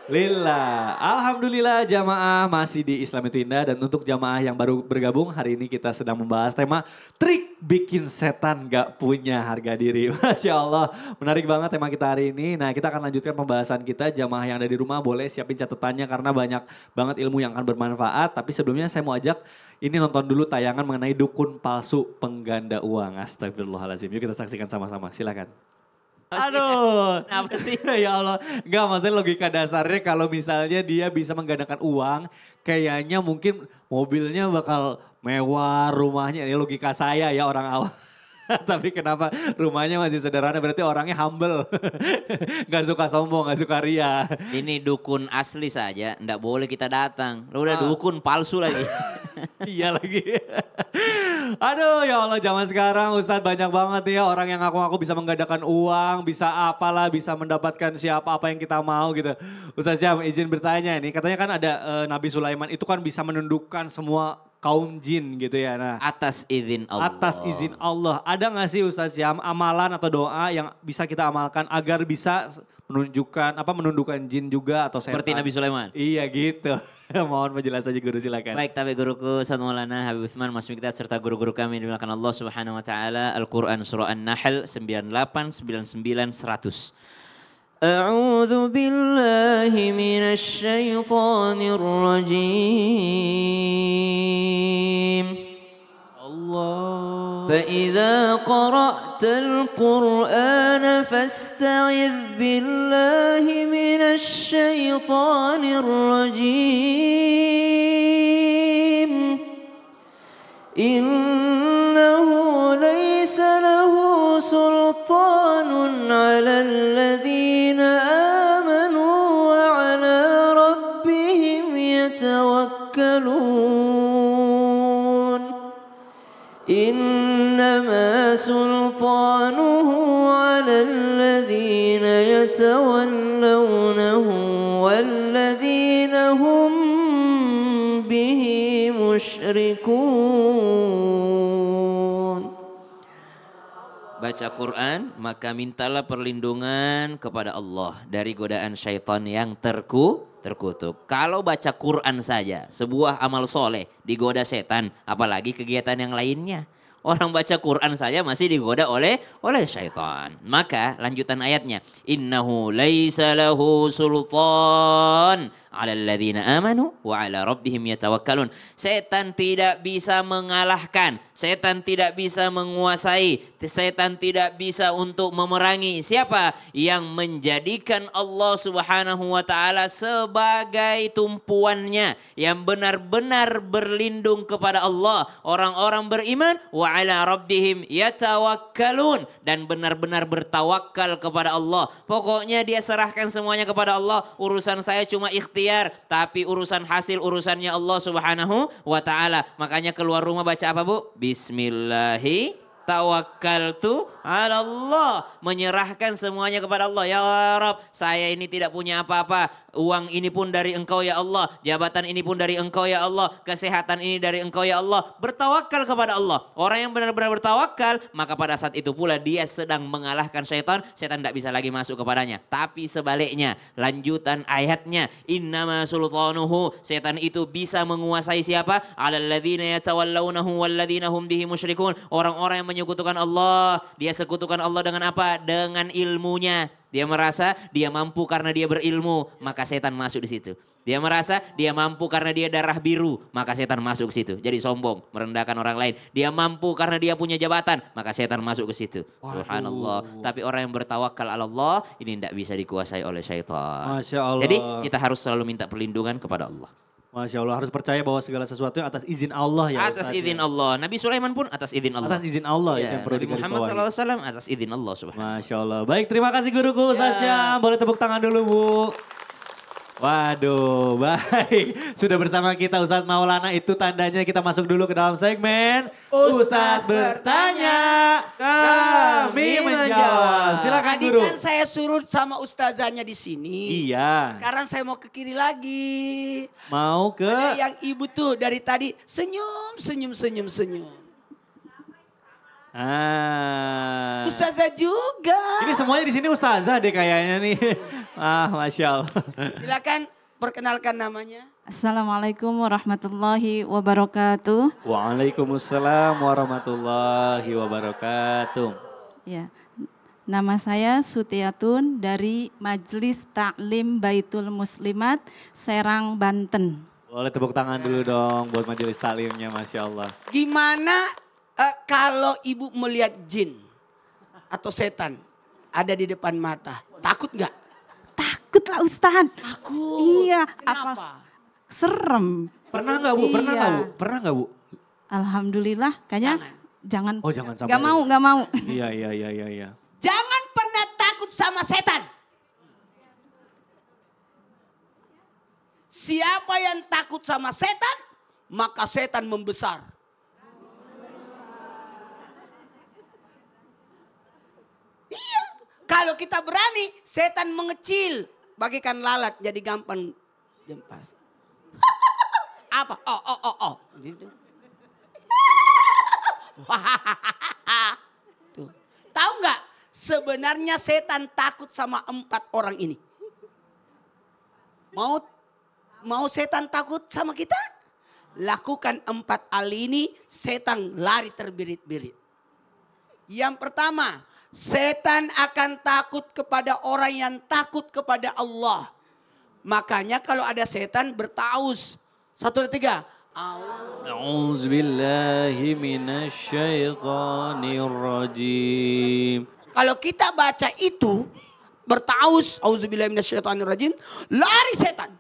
Lillah. Alhamdulillah jamaah masih di Islam itu Indah. Dan untuk jamaah yang baru bergabung hari ini kita sedang membahas tema trik bikin setan gak punya harga diri. Masya Allah menarik banget tema kita hari ini. Nah kita akan lanjutkan pembahasan kita. Jamaah yang ada di rumah boleh siapin catatannya karena banyak banget ilmu yang akan bermanfaat. Tapi sebelumnya saya mau ajak ini nonton dulu tayangan mengenai dukun palsu pengganda uang. Astagfirullahaladzim. Yuk kita saksikan sama-sama silakan. Aduh, Kenapa sih? ya Allah, enggak maksudnya logika dasarnya kalau misalnya dia bisa menggandakan uang, kayaknya mungkin mobilnya bakal mewah, rumahnya, ini logika saya ya orang awam. Tapi kenapa rumahnya masih sederhana, berarti orangnya humble. Gak suka sombong, gak suka ria. Ini dukun asli saja, ndak boleh kita datang. Lu udah dukun palsu lagi. Iya lagi. Aduh ya Allah zaman sekarang Ustadz banyak banget ya orang yang ngaku-ngaku bisa menggandakan uang, bisa apalah, bisa mendapatkan siapa apa yang kita mau gitu. Ustadz Jam izin bertanya ini, katanya kan ada Nabi Sulaiman itu kan bisa menundukkan semua kaum jin gitu ya. Nah Atas izin Allah. atas izin Allah, ada gak sih Ustadz Jam amalan atau doa yang bisa kita amalkan agar bisa menundukkan jin juga atau setan? Seperti Nabi Sulaiman. Iya gitu. Mohon penjelasannya guru silakan. Baik, tapi guruku Ustaz Maulana Habib Utsman Mas Mikdad serta guru-guru kami dimuliakan Allah Subhanahu wa taala. Al-Qur'an surah An-Nahl 98, 99, 100. A'udzu billahi minasy syaithanir rajim. فإذا قرأت القرآن فاستعذ بالله من الشيطان الرجيم إنه ليس له سلطان على الذين آمنوا وعلى ربهم يتوكلون إنما سلطانه على الذين يتولونه والذين هم به مشركون. Baca Quran maka mintalah perlindungan kepada Allah dari godaan syaitan yang terkutuk. Kalau baca Quran saja sebuah amal soleh digoda setan, apalagi kegiatan yang lainnya. Orang baca Quran saja masih digoda oleh syaitan. Maka lanjutan ayatnya, innahu laisa lahu sultan 'alal ladzina amanu wa 'ala rabbihim yatawakkalun. Setan tidak bisa mengalahkan, setan tidak bisa menguasai, setan tidak bisa untuk memerangi siapa yang menjadikan Allah Subhanahu wa taala sebagai tumpuannya, yang benar-benar berlindung kepada Allah. Orang-orang beriman wa 'ala rabbihim yatawakkalun, dan benar-benar bertawakal kepada Allah. Pokoknya dia serahkan semuanya kepada Allah. Urusan saya cuma ikhtiar, tapi urusan hasil urusannya Allah Subhanahu wa taala. Makanya keluar rumah baca apa, Bu? Bismillahi tawakkaltu 'ala Allah, menyerahkan semuanya kepada Allah. Ya Rabb, saya ini tidak punya apa-apa. Uang ini pun dari Engkau ya Allah, jabatan ini pun dari Engkau ya Allah, kesehatan ini dari Engkau ya Allah. Bertawakal kepada Allah. Orang yang benar-benar bertawakal, maka pada saat itu pula dia sedang mengalahkan syaitan. Syaitan tidak bisa lagi masuk kepadanya. Tapi sebaliknya, lanjutan ayatnya, innama sultanuhu, syaitan itu bisa menguasai siapa? 'Alal ladzina yatawallawnahu walladzina hum bihi musyrikun. Orang-orang yang menyekutukan Allah, dia sekutukan Allah dengan apa? Dengan ilmunya. Dia merasa dia mampu karena dia berilmu, maka setan masuk di situ. Dia merasa dia mampu karena dia darah biru, maka setan masuk ke situ. Jadi sombong, merendahkan orang lain. Dia mampu karena dia punya jabatan, maka setan masuk ke situ. Subhanallah. Tapi orang yang bertawakal ala Allah, ini tidak bisa dikuasai oleh syaitan. Masya Allah. Jadi kita harus selalu minta perlindungan kepada Allah. Masya Allah, harus percaya bahwa segala sesuatu yang atas izin Allah ya Atas Ustaz, izin ya. Allah. Nabi Sulaiman pun atas izin Allah. Atas izin Allah itu Ya, yang perlu Nabi Muhammad digarisbawahi. SAW atas izin Allah subhanahu. Masya Allah. Baik, terima kasih guruku Ustaz Syam. Boleh tepuk tangan dulu Bu. Waduh, baik. Sudah bersama kita Ustadz Maulana, itu tandanya kita masuk dulu ke dalam segmen Ustadz bertanya, kami menjawab. Silakan Tadi guru. kan saya suruh sama ustazahnya di sini. Iya, Sekarang saya mau ke kiri lagi. mau ke Ada yang ibu tuh dari tadi senyum, senyum, senyum, senyum. Ustazah juga. Ini semuanya di sini ustazah deh kayaknya nih. Masya Allah. Silakan perkenalkan namanya. Assalamualaikum warahmatullahi wabarakatuh. Waalaikumsalam warahmatullahi wabarakatuh. Ya, nama saya Sutiatun dari Majelis Taklim Baitul Muslimat, Serang, Banten. Boleh tepuk tangan dulu dong buat majelis taklimnya, Masya Allah. Gimana kalau ibu melihat jin atau setan ada di depan mata? Takut nggak? Takut lah Ustaz. Takut. Iya. Kenapa? Serem. Pernah nggak Bu? Pernah Iya. nggak Bu? Pernah nggak Bu? Alhamdulillah kayaknya jangan. Oh, jangan sampai. Gak mau. Iya. Jangan pernah takut sama setan. Siapa yang takut sama setan, maka setan membesar. Iya, kalau kita berani, setan mengecil. Bagikan lalat jadi gampang jempas. Apa? Oh. Gitu. Tuh. Tahu nggak? Sebenarnya setan takut sama 4 orang ini. Mau setan takut sama kita? Lakukan 4 hal ini, setan lari terbirit-birit. Yang pertama, setan akan takut kepada orang yang takut kepada Allah. Makanya kalau ada setan bertaus. 1, 2, 3. A'udzubillahi minasyaitonirrajim. Kalau kita baca itu bertaus, auzubillahi minasyaitonirrajim, lari setan.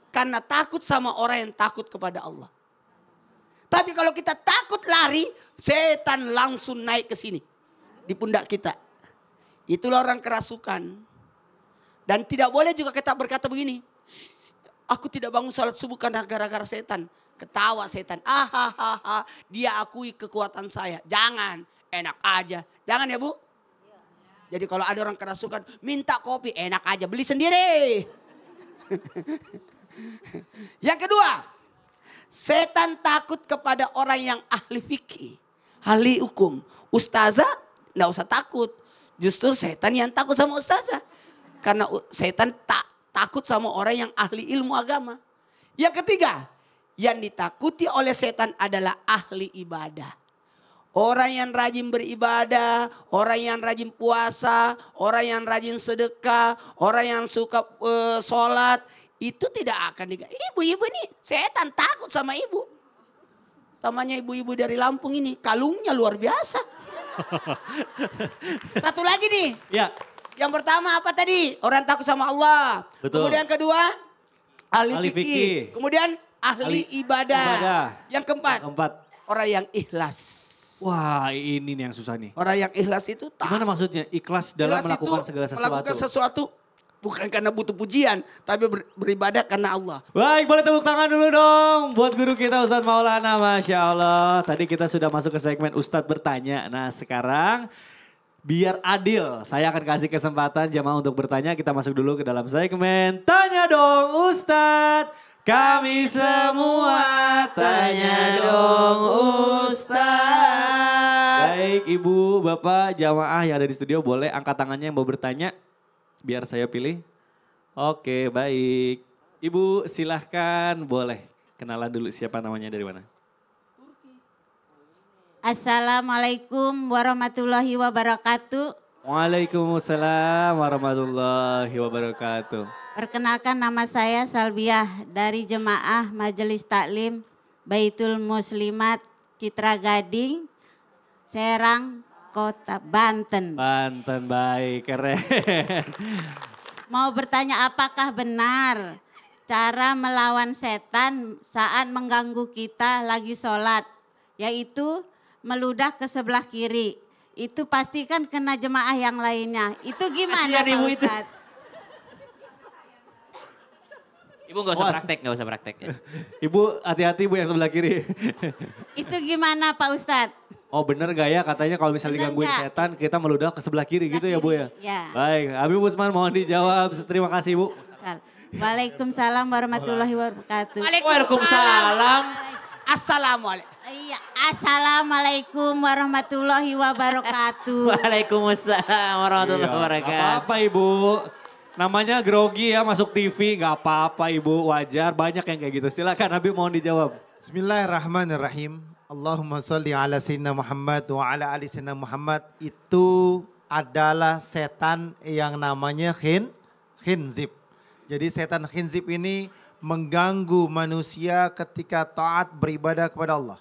Karena takut sama orang yang takut kepada Allah. Tapi kalau kita takut lari, setan langsung naik ke sini. Di pundak kita. Itulah orang kerasukan. Dan tidak boleh juga kita berkata begini. Aku tidak bangun salat subuh karena gara-gara setan. Ketawa setan. Dia akui kekuatan saya. Jangan. Enak aja. Jangan ya Bu. Jadi kalau ada orang kerasukan, minta kopi. Enak aja. Beli sendiri. Yang kedua. Setan takut kepada orang yang ahli fikih. Ahli hukum. Ustazah enggak usah takut. Justru setan yang takut sama ustazah. Karena setan takut sama orang yang ahli ilmu agama. Yang ketiga, yang ditakuti oleh setan adalah ahli ibadah. Orang yang rajin beribadah, orang yang rajin puasa, orang yang rajin sedekah, orang yang suka sholat. Itu tidak akan ibu-ibu nih, setan takut sama ibu. Tamanya ibu-ibu dari Lampung ini, kalungnya luar biasa. Satu lagi nih. Ya. Yang pertama apa tadi? Orang takut sama Allah. Betul. Kemudian kedua, ahli Ahli fikih. fikih. Kemudian ahli ibadah. Yang keempat, orang yang ikhlas. Wah, ini nih yang susah nih. Orang yang ikhlas itu Gimana maksudnya? Ikhlas dalam ikhlas melakukan itu segala sesuatu. melakukan sesuatu bukan karena butuh pujian, tapi beribadah karena Allah. Baik, boleh tepuk tangan dulu dong buat guru kita Ustadz Maulana, Masya Allah. Tadi kita sudah masuk ke segmen Ustadz bertanya. Nah sekarang biar adil, saya akan kasih kesempatan jamaah untuk bertanya. Kita masuk dulu ke dalam segmen Tanya Dong Ustadz. Kami semua tanya dong Ustadz. Baik Ibu, Bapak, jamaah yang ada di studio boleh angkat tangannya yang mau bertanya. Biar saya pilih. Oke, baik. Ibu silahkan boleh kenalan dulu siapa namanya dari mana. Assalamualaikum warahmatullahi wabarakatuh. Waalaikumsalam warahmatullahi wabarakatuh. Perkenalkan nama saya Salbiah dari Jemaah Majelis Taklim Baitul Muslimat Citra Gading, Serang, Kota Banten. Banten, baik, keren. Mau bertanya apakah benar cara melawan setan saat mengganggu kita lagi sholat, yaitu meludah ke sebelah kiri. Itu pastikan kena jemaah yang lainnya. Itu gimana Pak Ustadz? Ibu gak usah praktek ya. Ibu hati-hati Bu yang sebelah kiri. Itu gimana Pak Ustadz? Oh bener gak ya katanya kalau misalnya Bener digangguin nggak? setan kita meludah ke sebelah kiri gitu ya Bu ya? Ya. Baik, Habib Usman mohon dijawab. Terima kasih Bu. Waalaikumsalam warahmatullahi wabarakatuh. Waalaikumsalam. Assalamualaikum. Iya, assalamualaikum warahmatullahi wabarakatuh. Waalaikumsalam warahmatullahi Iya, wabarakatuh. apa-apa Ibu. Namanya grogi ya masuk TV, nggak apa-apa Ibu, wajar. Banyak yang kayak gitu. Silakan Habib mohon dijawab. Bismillahirrahmanirrahim. Allahumma salli ala Sayyidina Muhammad wa ala ali Sayyidina Muhammad. Itu adalah setan yang namanya khinzib. Jadi setan khinzib ini mengganggu manusia ketika taat beribadah kepada Allah.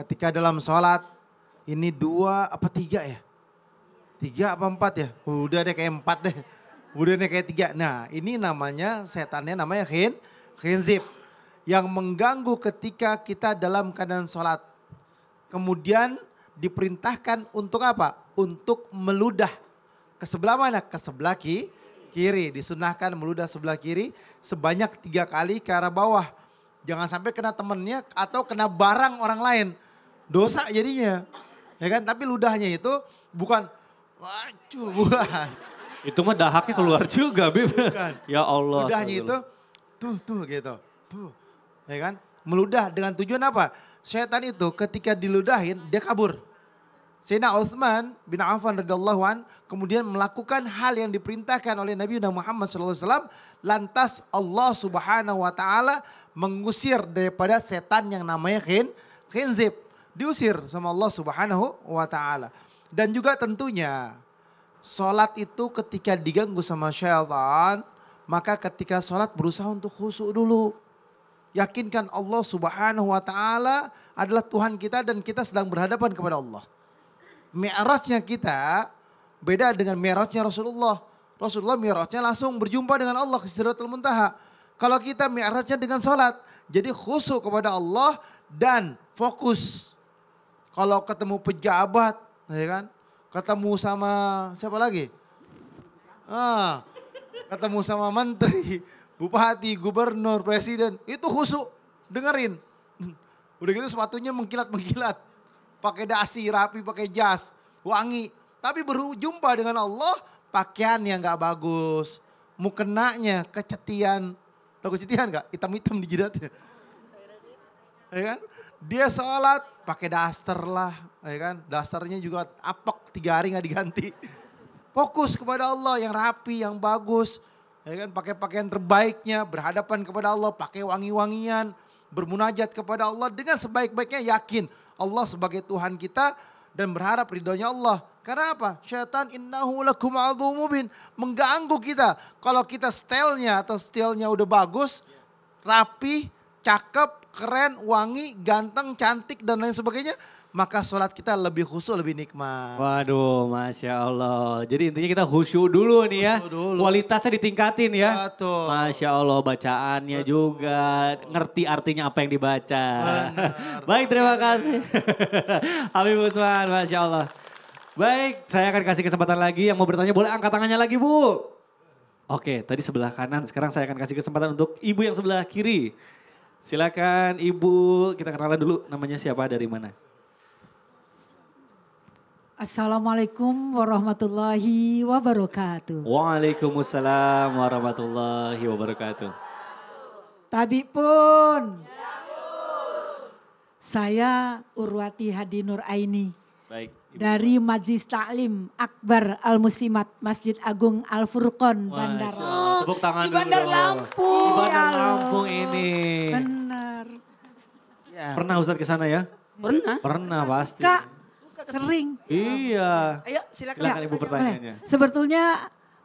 Ketika dalam sholat, ini 2 apa 3 ya? 3 apa 4 ya? Udah deh kayak 4 deh. Udah deh kayak 3. Nah ini namanya setannya namanya khinzib. Yang mengganggu ketika kita dalam keadaan sholat. Kemudian diperintahkan untuk apa? Untuk meludah. Ke sebelah mana? Ke sebelah kiri. Disunahkan meludah sebelah kiri sebanyak 3 kali ke arah bawah. Jangan sampai kena temennya atau kena barang orang lain. Dosa jadinya. Ya kan? Tapi ludahnya itu bukan, bukan. Itu mah dahaknya keluar juga, Bib. Bukan. Ya Allah. Ludahnya itu tuh gitu. Tuh. Ya kan? Meludah dengan tujuan apa? Syaitan itu ketika diludahin dia kabur. Sayyidina Utsman bin Affan radhiyallahu an kemudian melakukan hal yang diperintahkan oleh Nabi Muhammad SAW. Lantas Allah subhanahu wa ta'ala mengusir daripada setan yang namanya khinzib. Diusir sama Allah subhanahu wa ta'ala. Dan juga tentunya sholat itu ketika diganggu sama syaitan. Maka ketika sholat berusaha untuk khusyuk dulu. Yakinkan Allah subhanahu wa ta'ala adalah Tuhan kita dan kita sedang berhadapan kepada Allah. Mi'rajnya kita beda dengan mi'rajnya Rasulullah. Rasulullah mi'rajnya langsung berjumpa dengan Allah ke Sidratul Muntaha. Kalau kita mi'rajnya dengan sholat. Jadi khusyuk kepada Allah dan fokus. Kalau ketemu pejabat, ya kan? Ketemu sama siapa lagi? Ketemu sama menteri, bupati, gubernur, presiden. Itu khusyuk, dengerin. Udah gitu sepatunya mengkilat-mengkilat. Pakai dasi, rapi, pakai jas, wangi. Tapi berjumpa dengan Allah, pakaian yang gak bagus. Mukenanya kecetian. Tahu kecetian gak? Hitam-hitam di jidatnya. Ya kan? Dia sholat pakai daster lah. Ya kan? Dasternya juga apek 3 hari gak diganti. Fokus kepada Allah yang rapi, yang bagus. Ya kan? Pakai pakaian terbaiknya, berhadapan kepada Allah, pakai wangi-wangian. Bermunajat kepada Allah dengan sebaik-baiknya, yakin Allah sebagai Tuhan kita dan berharap ridhonya Allah. Karena apa? Syaitan innahu lakum aduwwum mubin, mengganggu kita. Kalau kita stylenya atau stylenya udah bagus, rapi, cakep, keren, wangi, ganteng, cantik dan lain sebagainya, maka sholat kita lebih khusyuk, lebih nikmat. Waduh, Masya Allah. Jadi intinya kita khusyuk dulu nih ya. Dulu. Kualitasnya ditingkatin ya. Betul. Masya Allah, bacaannya juga. Ngerti artinya apa yang dibaca. Baik, terima kasih. Habib Utsman, Masya Allah. Baik, saya akan kasih kesempatan lagi. Yang mau bertanya boleh angkat tangannya lagi, Bu. Oke, tadi sebelah kanan. Sekarang saya akan kasih kesempatan untuk Ibu yang sebelah kiri. Silakan Ibu, kita kenalan dulu. Namanya siapa, dari mana? Assalamualaikum warahmatullahi wabarakatuh. Waalaikumsalam warahmatullahi wabarakatuh. Tabi pun. Saya Urwati Hadi Nur Aini. Baik. Dari Majlis Ta'lim Akbar Al-Muslimat Masjid Agung Al-Furqon Bandar. Tepuk tangan Di dulu Bandar dong. Lampung. Di Bandar Ya Allah. Lampung ini. Benar. Pernah Ustadz ke sana ya? Pernah. Pernah pasti. Kak, sering. Iya. Ayo silakan. Silakan Ibu pertanyaannya. Sebetulnya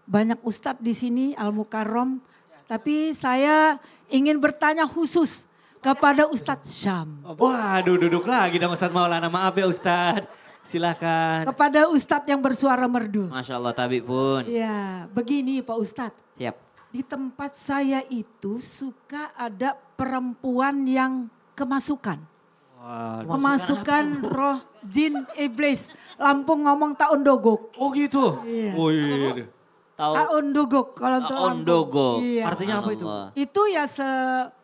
banyak ustadz di sini Al-Mukarram. Tapi saya ingin bertanya khusus kepada Ustadz Syam. Waduh, duduk lagi dong Ustadz Maulana. Maaf ya Ustadz. Silakan. Kepada Ustadz yang bersuara merdu. Masya Allah Tabib pun. Ya, begini Pak Ustadz. Siap. Di tempat saya itu suka ada perempuan yang kemasukan. Kemasukan roh jin iblis. Lampung ngomong taun dogok. Oh gitu? Iya. Oh iya. Tahu Taun dogok kalau untuk taon Lampung. dogo. Iya. Artinya apa itu? Subhanallah. Itu ya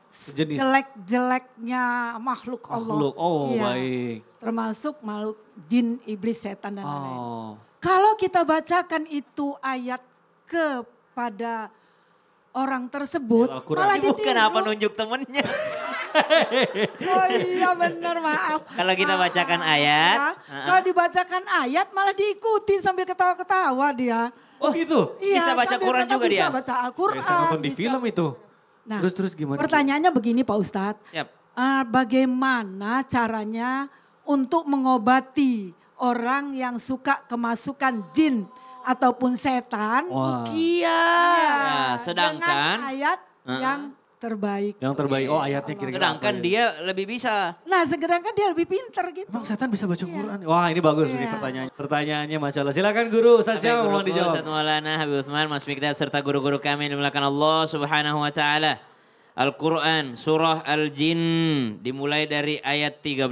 Sejenis. jelek-jeleknya makhluk Allah. Makhluk. Oh Iya. baik. Termasuk makhluk jin, iblis, setan dan lain-lain. Oh. Kalau kita bacakan itu ayat kepada orang tersebut, Ya, Al-Quran. malah Ibu ditiru. kenapa nunjuk temennya? Oh iya benar, maaf. Kalau kita bacakan Ah, ayat, ya. Kalau dibacakan ayat malah diikuti sambil ketawa-ketawa dia. Oh gitu? Bisa baca sambil Quran tetap juga dia? Bisa baca Al-Quran. Kayak saya nonton di bisa. film itu. Nah, Terus gimana? pertanyaannya begini Pak Ustadz. Siap. Bagaimana caranya untuk mengobati orang yang suka kemasukan jin ataupun setan? Wah. Ya, sedangkan Dengan ayat yang terbaik. Yang terbaik, oh ayatnya kira-kira sedangkan apa ya? dia lebih bisa. Nah, sedangkan dia lebih pinter gitu. Emang setan bisa baca Quran? Wah ini bagus nih pertanyaannya. Pertanyaannya Masya Allah. Silakan guru, Ustaz Syam mohon dijawab. Ustaz Maulana Habib Uthman, Mas Mikdad serta guru-guru kami yang dimuliakan Allah Subhanahu wa taala. Al-Quran surah Al-Jin dimulai dari ayat 13.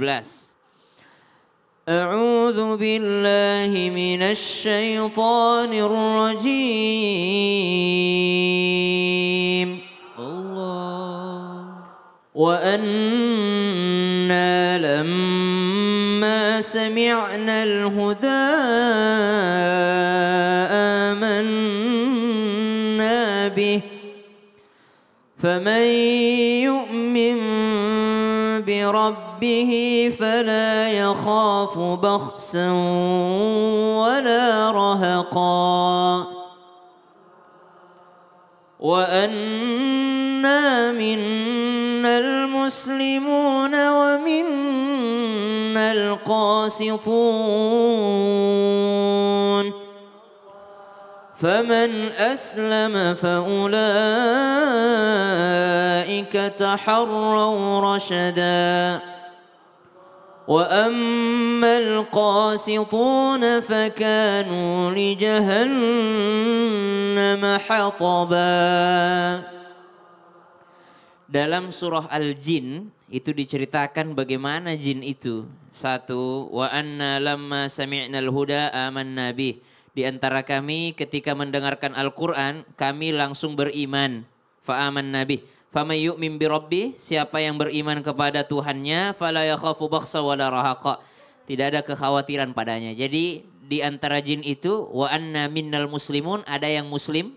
A'udzu billahi minasy syaithanir rajim. وأنا لما سمعنا الهدى آمنا به فمن يؤمن بربه فلا يخاف بخسا ولا رهقا وأنا منا المسلمون ومنا القاسطون فمن أسلم فأولئك تحروا رشدا وأما القاسطون فكانوا لجهنم حطبا. Dalam surah Al-Jin itu diceritakan bagaimana jin itu. Satu, wa anna lamma sami'nal huda amanna bih. Di antara kami ketika mendengarkan Al-Quran, kami langsung beriman. Fa'amanna bih. Faman yu'min bi rabbi, siapa yang beriman kepada Tuhannya, fala yakhafu bakhsa wala rahaqa. Tidak ada kekhawatiran padanya. Jadi di antara jin itu, wa anna minnal muslimun, ada yang muslim.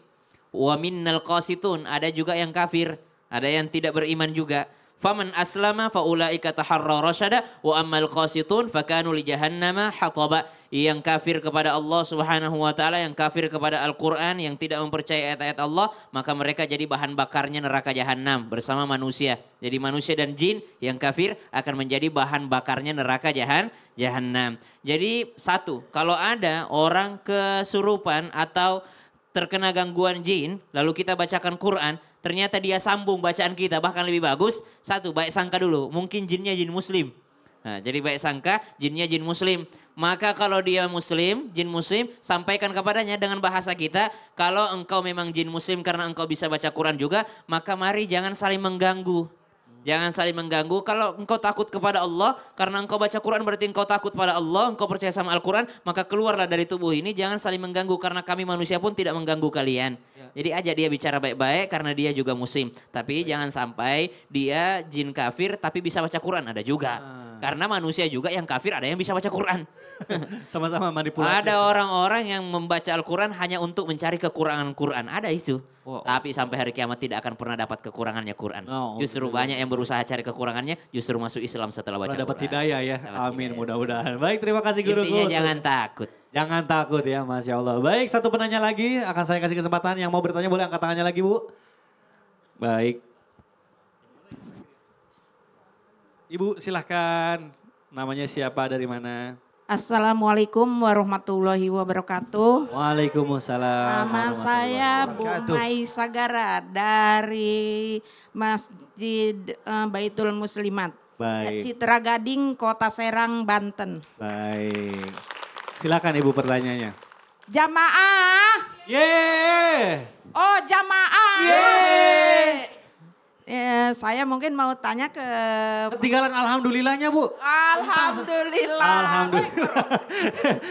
Wa minnal qasitun, ada juga yang kafir. Ada yang tidak beriman juga. Faman aslama faulaika taharraw rasyada wa ammal qasitun fakanu li jahannama hataba. Yang kafir kepada Allah Subhanahu wa taala, yang kafir kepada Al-Qur'an, yang tidak mempercayai ayat-ayat Allah, maka mereka jadi bahan bakarnya neraka jahanam bersama manusia. Jadi manusia dan jin yang kafir akan menjadi bahan bakarnya neraka jahanam. Jadi satu, kalau ada orang kesurupan atau terkena gangguan jin, lalu kita bacakan Quran, ternyata dia sambung bacaan kita bahkan lebih bagus. Satu, baik sangka dulu, mungkin jinnya jin muslim. Nah, jadi baik sangka jinnya jin muslim. Maka kalau dia muslim, jin muslim, sampaikan kepadanya dengan bahasa kita, kalau engkau memang jin muslim karena engkau bisa baca Quran juga, maka mari jangan saling mengganggu. Jangan saling mengganggu. Kalau engkau takut kepada Allah, karena engkau baca Quran berarti engkau takut pada Allah, engkau percaya sama Al-Quran, maka keluarlah dari tubuh ini. Jangan saling mengganggu karena kami manusia pun tidak mengganggu kalian. Jadi ajak dia bicara baik-baik karena dia juga muslim. Tapi jangan sampai dia jin kafir tapi bisa baca Quran, ada juga. Karena manusia juga yang kafir ada yang bisa baca Quran. Sama-sama manipulatif. Ada orang-orang yang membaca Al-Quran hanya untuk mencari kekurangan Quran. Ada itu. Wow. Tapi sampai hari kiamat tidak akan pernah dapat kekurangannya Quran. Oh, Justru banyak yang berusaha cari kekurangannya, justru masuk Islam setelah baca Dapat Quran. hidayah ya. Dapat Amin hidayah. mudah-mudahan. Baik terima kasih guru. Intinya jangan takut. Jangan takut ya Masya Allah. Baik satu penanya lagi akan saya kasih kesempatan. Yang mau bertanya boleh angkat tangannya lagi Bu. Baik. Ibu silahkan. Namanya siapa dari mana? Assalamualaikum warahmatullahi wabarakatuh. Waalaikumsalam. Nama saya Bu wabarakatuh. Mai Sagara dari Masjid Baitul Muslimat. Baik. Citra Gading, Kota Serang, Banten. Baik. Silakan Ibu pertanyaannya. Jamaah. Yeay. Oh jamaah. Yeay. Saya mungkin mau tanya ke... Ketinggalan alhamdulillahnya Bu. Alhamdulillah. Alhamdulillah.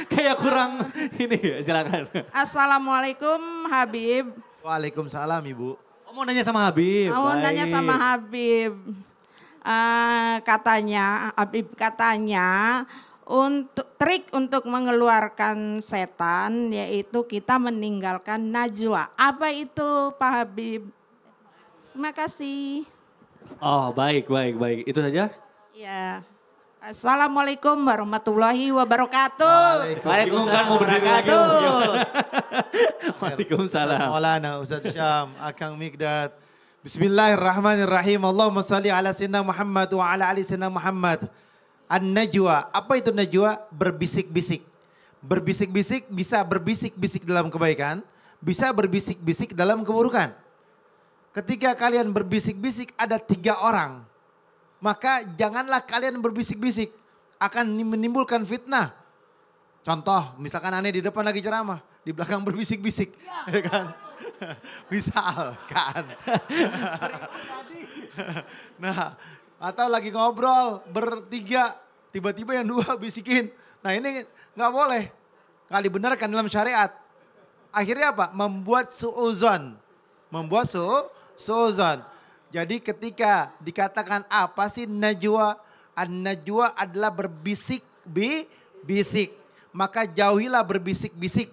Kayak kurang ini ya silakan. Assalamualaikum Habib. Waalaikumsalam Ibu. Oh, mau nanya sama Habib. Mau nanya Baik. sama Habib. Habib katanya untuk trik untuk mengeluarkan setan yaitu kita meninggalkan najwa. Apa itu Pak Habib? Terima kasih. Oh baik. Itu saja? Ya. Assalamualaikum warahmatullahi wabarakatuh. Waalaikumsalam mau berdiri lagi. Waalaikumsalam. Maulana Ustaz Syam, Akang Mikdad. Bismillahirrahmanirrahim. Allahumma salli ala sayyidina Muhammad wa ala ali sayyidina Muhammad. An-najwa. Apa itu najwa? Berbisik-bisik. Berbisik-bisik bisa berbisik-bisik dalam kebaikan, bisa berbisik-bisik dalam keburukan. Ketika kalian berbisik-bisik ada 3 orang, maka janganlah kalian berbisik-bisik, akan menimbulkan fitnah. Contoh, misalkan aneh di depan lagi ceramah, di belakang berbisik-bisik, ya kan? Misalkan. Nah, atau lagi ngobrol bertiga, tiba-tiba yang 2 bisikin. Nah ini nggak boleh, nggak dibenarkan dalam syariat. Akhirnya apa? Membuat suuzon, membuat suuzon. Jadi ketika dikatakan apa sih najwa? An-najwa adalah berbisik-bisik. Maka jauhilah berbisik-bisik.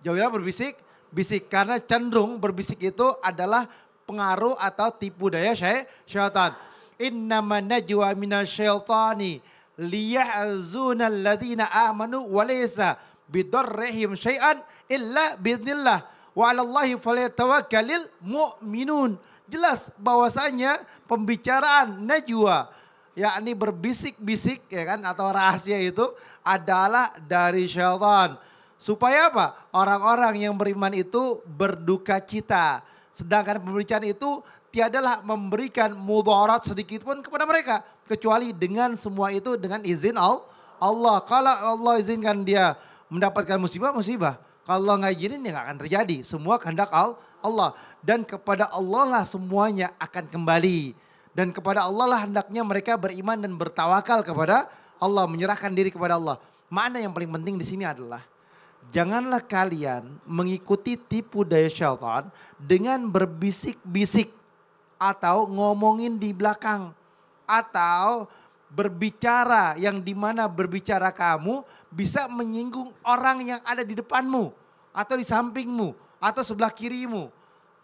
Jauhilah berbisik-bisik. Karena cenderung berbisik itu adalah pengaruh atau tipu daya syaitan. Innama najwa minasyaitani liyahzuna alladhina amanu walaysa bidarrihim syai'an illa biidznillah. Wa 'alallahi falyatawakkalul mu'minun. Jelas bahwasanya pembicaraan najwa, yakni berbisik-bisik ya kan atau rahasia itu adalah dari syaitan. Supaya apa? Orang-orang yang beriman itu berduka cita. Sedangkan pembicaraan itu tiadalah memberikan mudarat sedikit pun kepada mereka. Kecuali dengan semua itu dengan izin Allah. Kalau Allah izinkan dia mendapatkan musibah. Kalau Allah nggak izinin ya nggak akan terjadi. Semua kehendak Allah. Dan kepada Allah lah semuanya akan kembali. Dan kepada Allah lah hendaknya mereka beriman dan bertawakal kepada Allah. Menyerahkan diri kepada Allah. Makna yang paling penting di sini adalah janganlah kalian mengikuti tipu daya syaitan dengan berbisik-bisik. Atau ngomongin di belakang. Atau berbicara yang dimana berbicara kamu bisa menyinggung orang yang ada di depanmu. Atau di sampingmu. Atau sebelah kirimu.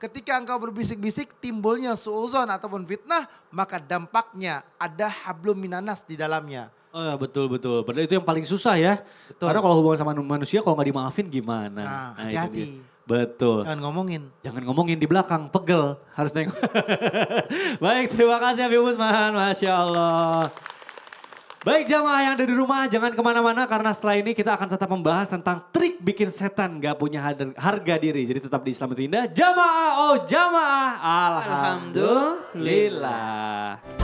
Ketika engkau berbisik-bisik timbulnya suuzon ataupun fitnah, maka dampaknya ada hablum minanas di dalamnya. Oh ya, betul. Padahal itu yang paling susah ya. Betul. Karena kalau hubungan sama manusia kalau nggak dimaafin gimana? Nah, hati-hati. Betul. Jangan ngomongin di belakang, pegel. Harus nengok. Baik, terima kasih Habib Usman. Masya Allah. Baik jamaah yang ada di rumah, jangan kemana-mana karena setelah ini kita akan tetap membahas tentang trik bikin setan gak punya harga diri. Jadi tetap di Islam itu Indah. Jamaah, oh jamaah. Alhamdulillah.